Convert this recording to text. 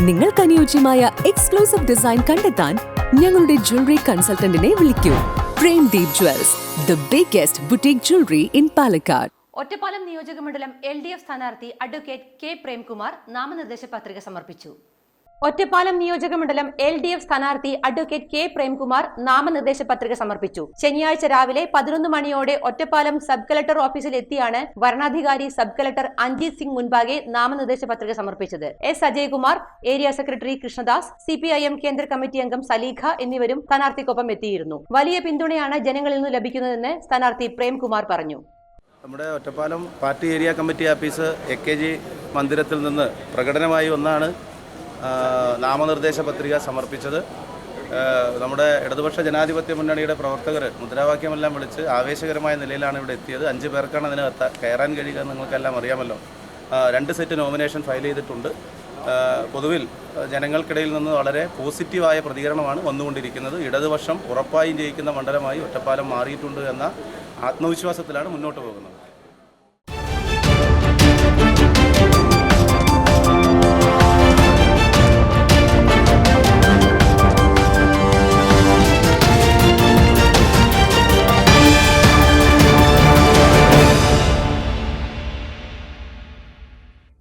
നിങ്ങൾക്ക് അനുയോജ്യമായ exclusive design കണ്ടെത്താൻ ഞങ്ങളുടെ ജ്വല്ലറി കൺസൾട്ടന്റിനെ വിളിക്കൂ. Premdeep jewels, the biggest boutique jewellery in Palakkad. Ottapalam നിയോജകമണ്ഡലം LDF സ്ഥാനാർത്ഥി അഡ്വക്കേറ്റ് K പ്രേംകുമാർ നാമനിർദ്ദേശ പത്രിക സമർപ്പിച്ചു. ഒറ്റപ്പാലം നിയോജകമണ്ഡലം LDF സ്ഥാനാർത്ഥി അഡ്വക്കേറ്റ് K പ്രേംകുമാർ നാമനിർദ്ദേശ പത്രിക സമർപ്പിച്ചു. ശനിയാഴ്ച രാവിലെ 11 മണിയോടെ ഒറ്റപ്പാലം സബ് കളക്ടർ ഓഫീസിൽ എത്തിയാണ് വരണാധികാരി സബ് കളക്ടർ അഞ്ജിത് സിംഗ് മുൻപാകെ നാമനിർദ്ദേശ പത്രിക സമർപ്പിച്ചത്. S Ajaykumar, area secretary Krishnadas, CPIM കേന്ദ്ര കമ്മിറ്റി അംഗം സലീഖ എന്നിവരും സ്ഥാനാർത്ഥിക്കൊപ്പം എത്തിയിരുന്നു. വലിയ പിന്തുണയാണ് ജനങ്ങളിൽ നിന്ന് ലഭിക്കുന്നതെന്ന് സ്ഥാനാർത്ഥി പ്രേംകുമാർ പറഞ്ഞു. നമ്മുടെ Ottapalam party area committee office AKG മന്ദിരത്തിൽ നിന്ന് പ്രകടനമായി ഒന്നാണ് നാമനിർദ്ദേശ പത്രിക സമർപ്പിച്ചത്. നമ്മുടെ ഇടതുപക്ഷ ജനാധിപത്യ മുന്നണിയുടെ പ്രവർത്തകർ മുദ്രാവാക്യമെല്ലാം വിളിച്ച് ആവേശകരമായ നിലയിലാണ് ഇവിടെ എത്തിയത്. 5 പേർക്കാണ് അതിനകത്ത് കയറാൻ കഴിയുക, നിങ്ങൾക്കെല്ലാം അറിയാമല്ലോ. 2 സെറ്റ് നോമിനേഷൻ ഫയൽ ചെയ്തിട്ടുണ്ട്. പൊതുവിൽ ജനങ്ങൾക്കിടയിൽ നിന്ന് വളരെ പോസിറ്റീവായ പ്രതികരണമാണ് വന്നുകൊണ്ടിരിക്കുന്നത്. ഇടതുപക്ഷം ഉറപ്പായും ജയിക്കുന്ന മണ്ഡലമായി ഒറ്റപ്പാലം മാറിയിട്ടുണ്ട് എന്ന ആത്മവിശ്വാസത്തിലാണ് മുന്നോട്ട് പോകുന്നത്.